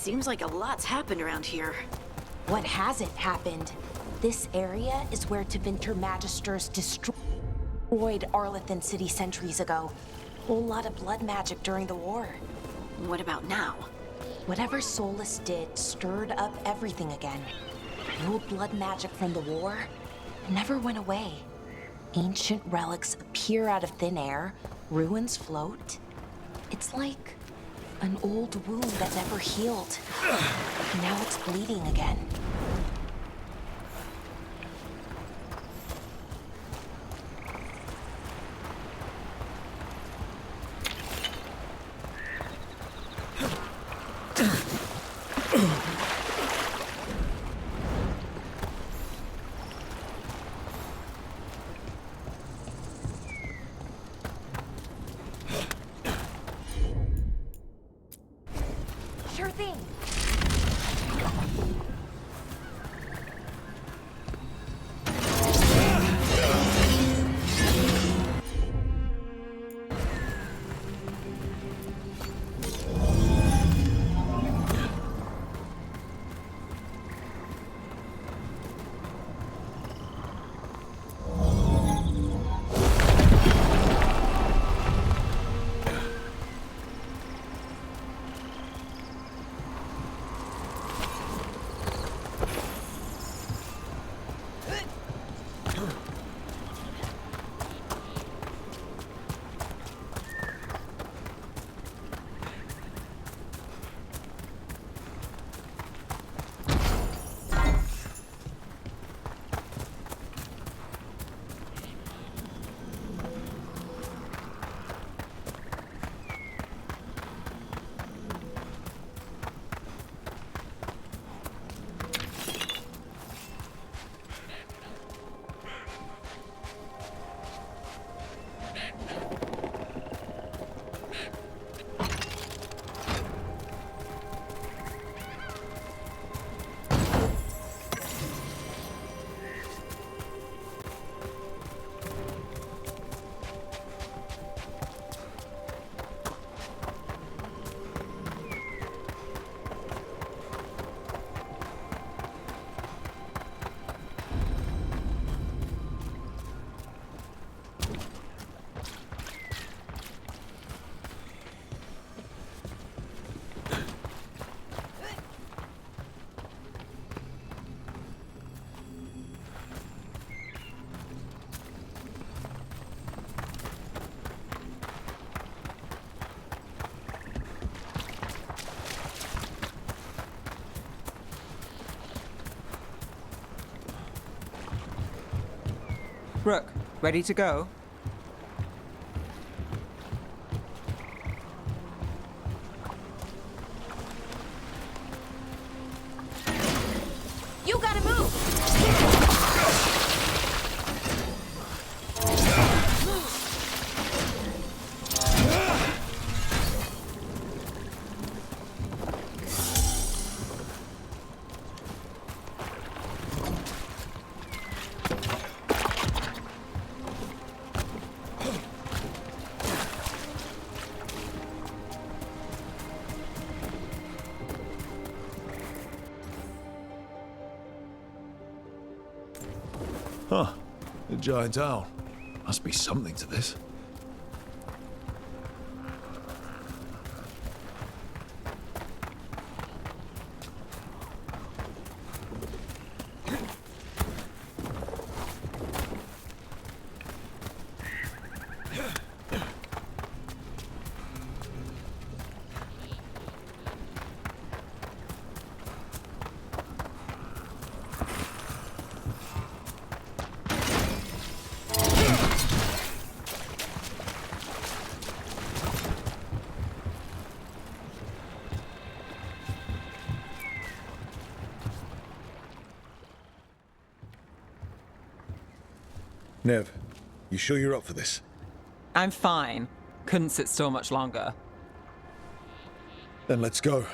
Seems like a lot's happened around here. What hasn't happened? This area is where Tevinter Magisters destroyed Arlathan City centuries ago. Whole lot of blood magic during the war. What about now? Whatever Solus did stirred up everything again. The old blood magic from the war never went away. Ancient relics appear out of thin air, ruins float. It's like an old wound that never healed. Now it's bleeding again. Sure thing. Rook, ready to go? You gotta move! Huh. A giant owl. Must be something to this. Nev, you sure you're up for this? I'm fine. Couldn't sit still much longer. Then let's go.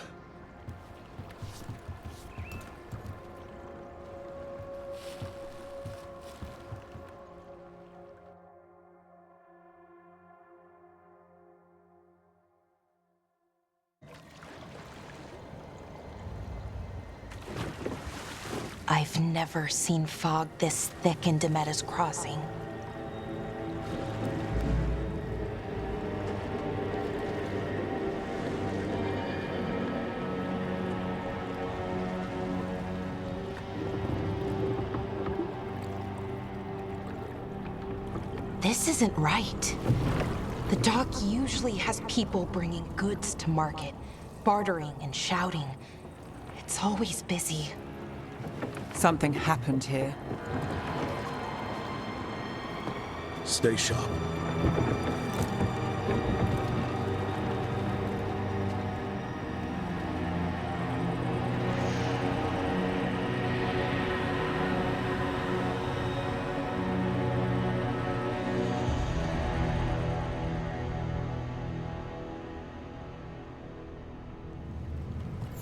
I've never seen fog this thick in Demetta's Crossing. This isn't right. The dock usually has people bringing goods to market, bartering and shouting. It's always busy. Something happened here. Stay sharp.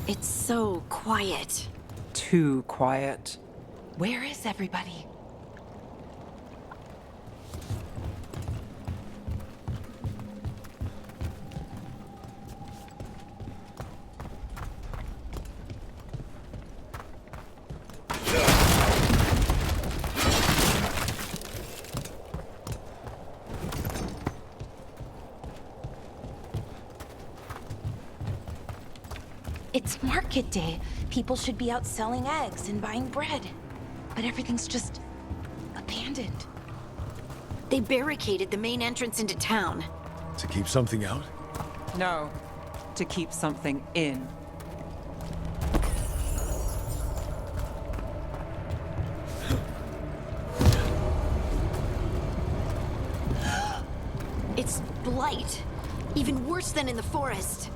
It's so quiet. Too quiet. Where is everybody? It's market day. People should be out selling eggs and buying bread. But everything's just abandoned. They barricaded the main entrance into town. To keep something out? No, to keep something in. It's blight. Even worse than in the forest.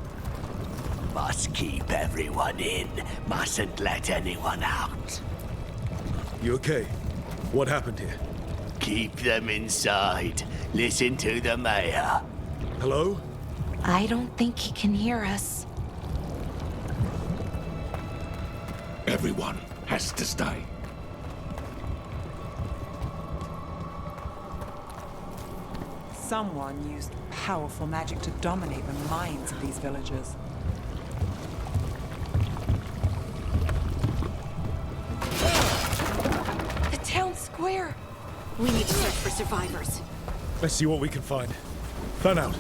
Must keep everyone in. Mustn't let anyone out. You okay? What happened here? Keep them inside. Listen to the mayor. Hello? I don't think he can hear us. Everyone has to stay. Someone used powerful magic to dominate the minds of these villagers. The town square! We need to search for survivors. Let's see what we can find. Fan out.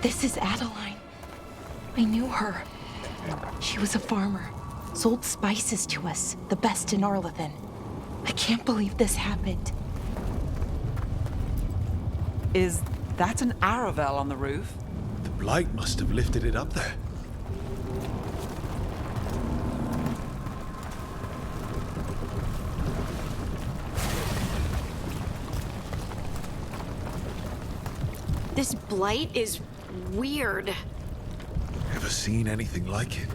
This is Adeline. I knew her. She was a farmer, sold spices to us, the best in Arlethan. I can't believe this happened. Is that an Aravel on the roof? The blight must have lifted it up there. This blight is weird. Ever seen anything like it?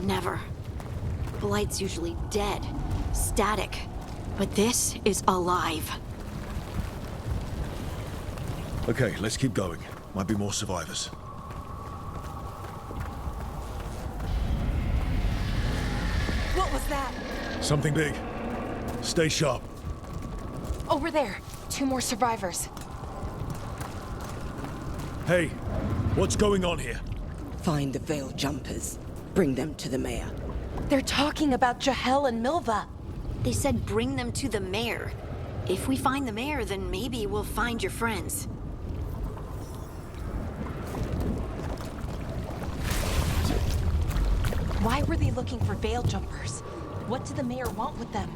Never. Blight's usually dead, static. But this is alive. Okay, let's keep going. Might be more survivors. What was that? Something big. Stay sharp. Over there. 2 more survivors. Hey, what's going on here? Find the veil jumpers. Bring them to the mayor. They're talking about Jahel and Milva. They said bring them to the mayor. If we find the mayor, then maybe we'll find your friends. Why were they looking for veil jumpers? What did the mayor want with them?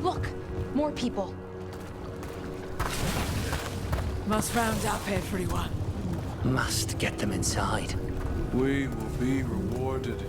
Look, more people. Must round up everyone. Must get them inside. We will be rewarded.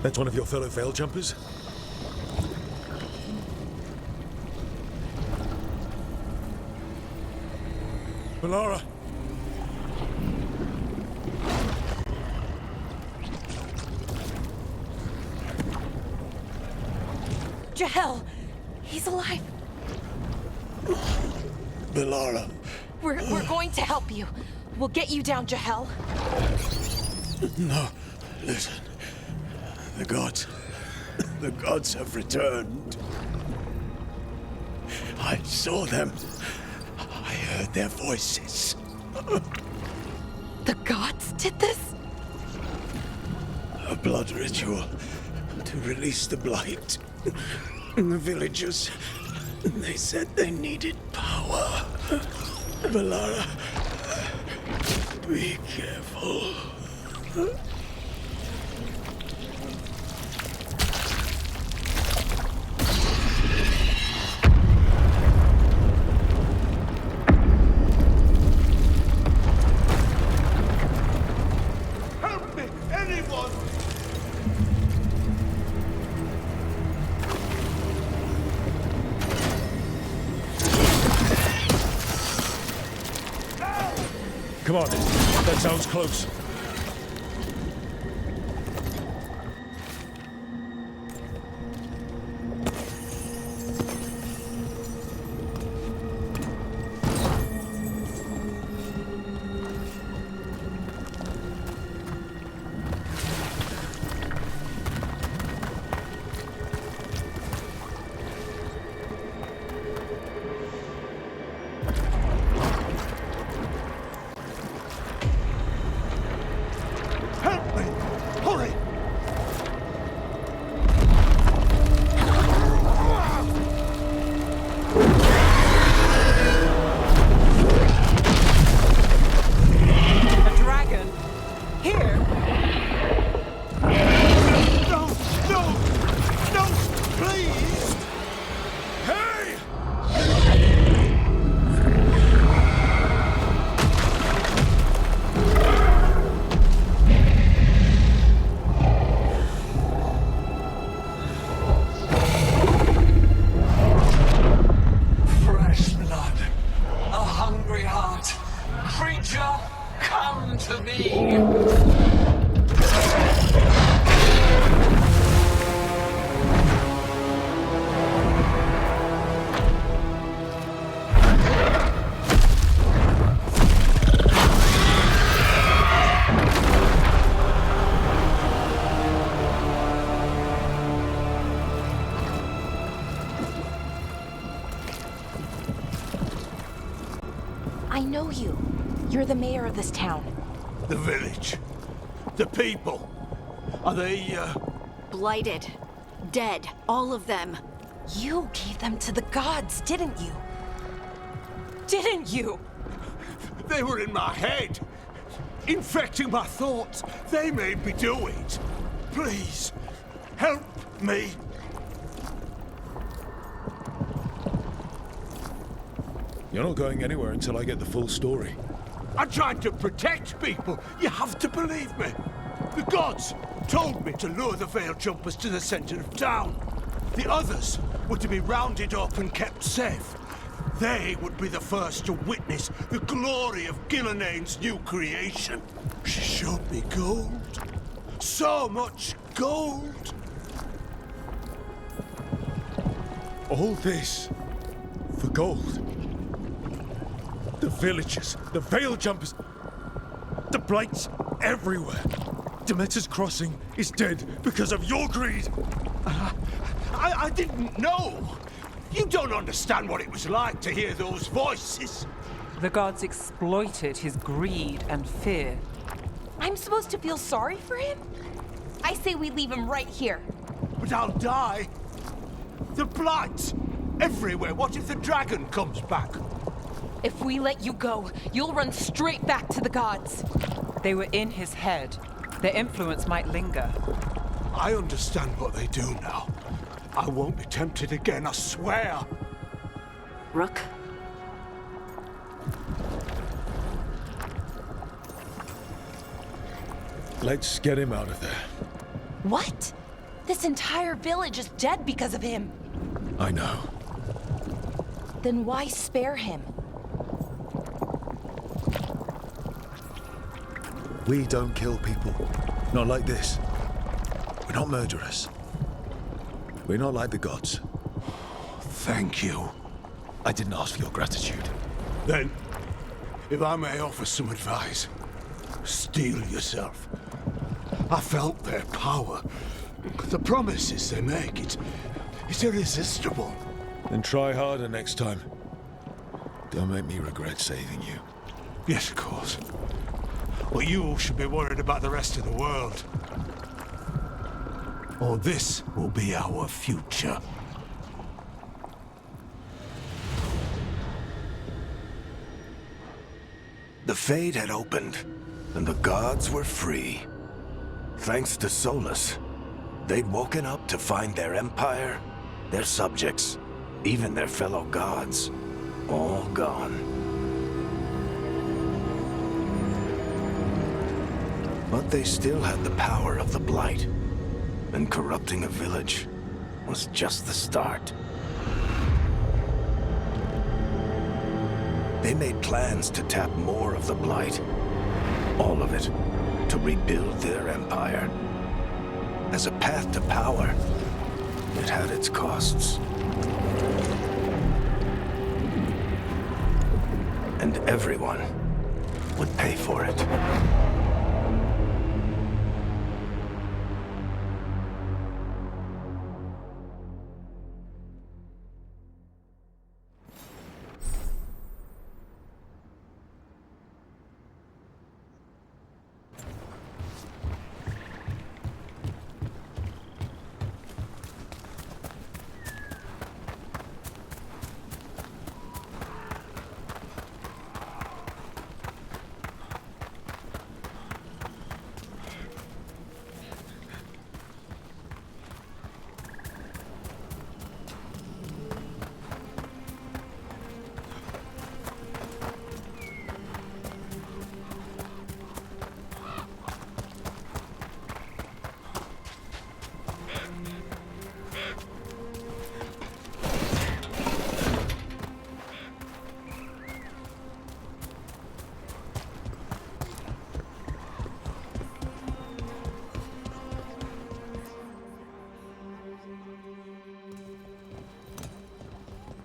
That's one of your fellow Veil Jumpers? Melara! Jahel! He's alive! Melara. We're going to help you. We'll get you down, Jahel. No, listen. The gods have returned. I saw them. I heard their voices. The gods did this? A blood ritual to release the blight. The villagers, they said they needed power. Melara, be careful. Help me! Anyone! Come on, that sounds close. Help me! Hurry! A dragon? Here? No! No! No! Please! Hey! Fresh blood, a hungry heart. Creature, come to me. I know you. You're the mayor of this town. The village, the people, are they, Blighted. Dead. All of them. You gave them to the gods, didn't you? Didn't you? They were in my head, infecting my thoughts. They made me do it. Please, help me. You're not going anywhere until I get the full story. I'm trying to protect people. You have to believe me. The gods told me to lure the Veil Jumpers to the center of town. The others were to be rounded up and kept safe. They would be the first to witness the glory of Gilnenane's new creation. She showed me gold. So much gold. All this for gold. The villagers, the Veil Jumpers, the blights everywhere. Demeter's Crossing is dead because of your greed. I didn't know. You don't understand what it was like to hear those voices. The gods exploited his greed and fear. I'm supposed to feel sorry for him? I say we leave him right here. But I'll die. The blight everywhere. What if the dragon comes back? If we let you go, you'll run straight back to the gods. They were in his head. Their influence might linger. I understand what they do now. I won't be tempted again, I swear. Rook? Let's get him out of there. What? This entire village is dead because of him. I know. Then why spare him? We don't kill people. Not like this. We're not murderers. We're not like the gods. Thank you. I didn't ask for your gratitude. Then, if I may offer some advice, steel yourself. I felt their power. The promises they make, it's irresistible. Then try harder next time. Don't make me regret saving you. Yes, of course. But you should be worried about the rest of the world. Or this will be our future. The Fade had opened, and the gods were free. Thanks to Solus, they'd woken up to find their empire, their subjects, even their fellow gods, all gone. But they still had the power of the Blight, and corrupting a village was just the start. They made plans to tap more of the Blight, all of it, to rebuild their empire. As a path to power, it had its costs. And everyone would pay for it.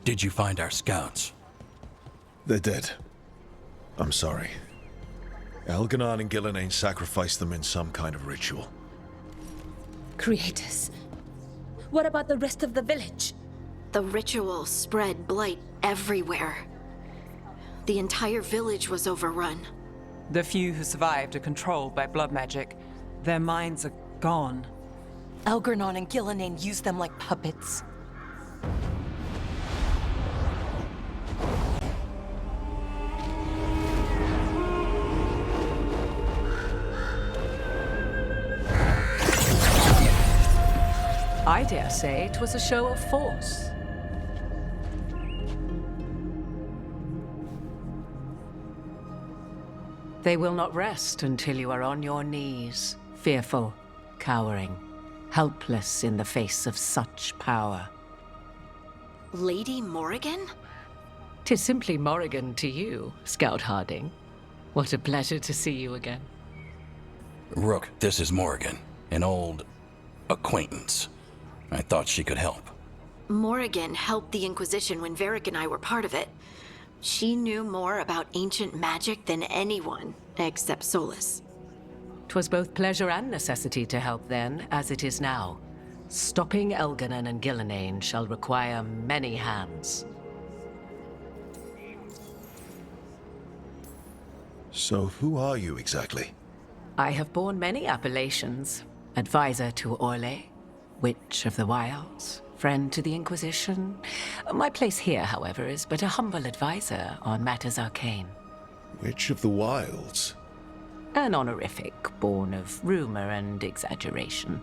Did you find our scouts? They're dead. I'm sorry. Elganon and Gillenane sacrificed them in some kind of ritual. Creators. What about the rest of the village? The ritual spread blight everywhere. The entire village was overrun. The few who survived are controlled by blood magic. Their minds are gone. Elgarnon and Gillenane used them like puppets. I dare say it was a show of force. They will not rest until you are on your knees, fearful, cowering, helpless in the face of such power. Lady Morrigan? 'Tis simply Morrigan to you, Scout Harding. What a pleasure to see you again. Rook, this is Morrigan, an old acquaintance. I thought she could help. Morrigan helped the Inquisition when Varric and I were part of it. She knew more about ancient magic than anyone, except Solus. 'Twas both pleasure and necessity to help then, as it is now. Stopping Elganon and Gillenane shall require many hands. So who are you exactly? I have borne many appellations. Advisor to Orlais, Witch of the Wilds, friend to the Inquisition. My place here, however, is but a humble advisor on matters arcane. Witch of the Wilds? An honorific born of rumor and exaggeration.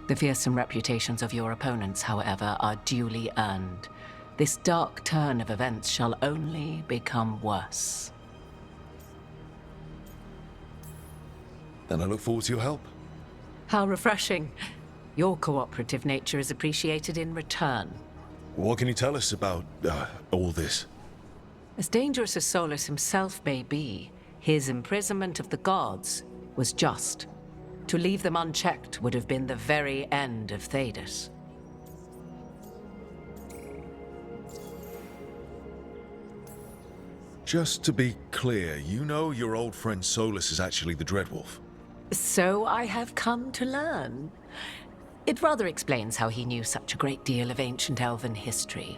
The fearsome reputations of your opponents, however, are duly earned. This dark turn of events shall only become worse. Then I look forward to your help. How refreshing. Your cooperative nature is appreciated in return. What can you tell us about all this? As dangerous as Solus himself may be, his imprisonment of the gods was just. To leave them unchecked would have been the very end of Thedas. Just to be clear, you know your old friend Solus is actually the Dreadwolf. So I have come to learn. It rather explains how he knew such a great deal of ancient elven history,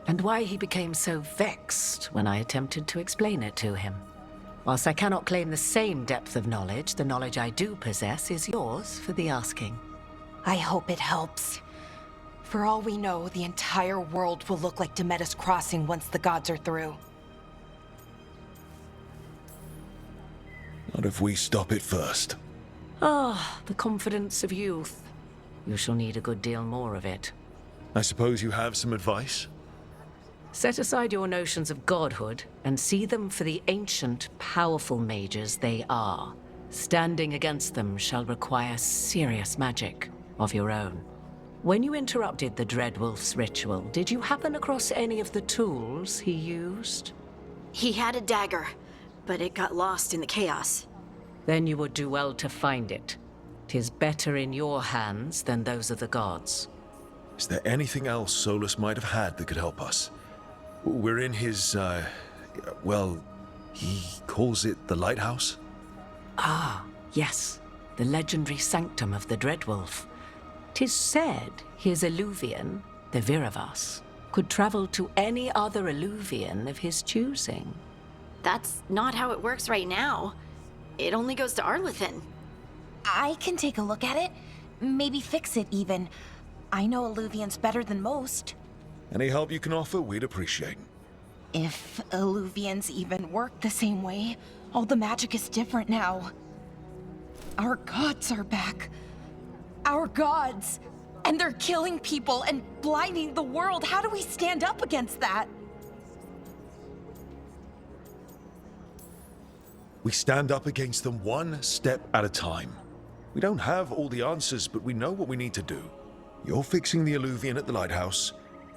and why he became so vexed when I attempted to explain it to him. Whilst I cannot claim the same depth of knowledge, the knowledge I do possess is yours for the asking. I hope it helps. For all we know, the entire world will look like Demetus Crossing once the gods are through. Not if we stop it first. Ah, the confidence of youth. You shall need a good deal more of it. I suppose you have some advice? Set aside your notions of godhood and see them for the ancient, powerful mages they are. Standing against them shall require serious magic of your own. When you interrupted the Dreadwolf's ritual, did you happen across any of the tools he used? He had a dagger, but it got lost in the chaos. Then you would do well to find it. 'Tis better in your hands than those of the gods. Is there anything else Solus might have had that could help us? We're in his, well, he calls it the lighthouse? Ah, yes. The legendary sanctum of the Dreadwolf. 'Tis said his Illuvian, the Viravas, could travel to any other Illuvian of his choosing. That's not how it works right now. It only goes to Arlethan. I can take a look at it. Maybe fix it, even. I know Illuvians better than most. Any help you can offer, we'd appreciate. If Illuvians even work the same way, all the magic is different now. Our gods are back. Our gods! And they're killing people and blinding the world. How do we stand up against that? We stand up against them one step at a time. We don't have all the answers, but we know what we need to do. You're fixing the Illuvian at the lighthouse.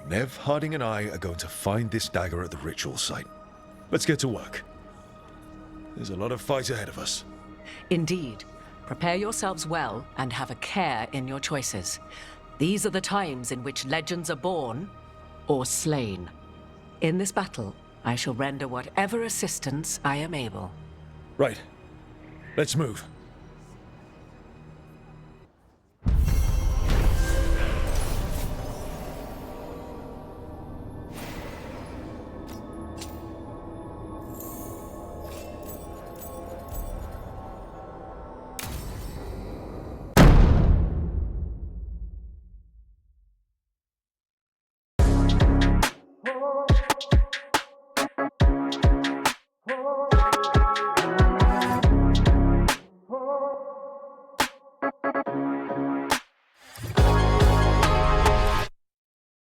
Nev, Harding, and I are going to find this dagger at the ritual site. Let's get to work. There's a lot of fight ahead of us. Indeed. Prepare yourselves well and have a care in your choices. These are the times in which legends are born or slain. In this battle, I shall render whatever assistance I am able. Right. Let's move.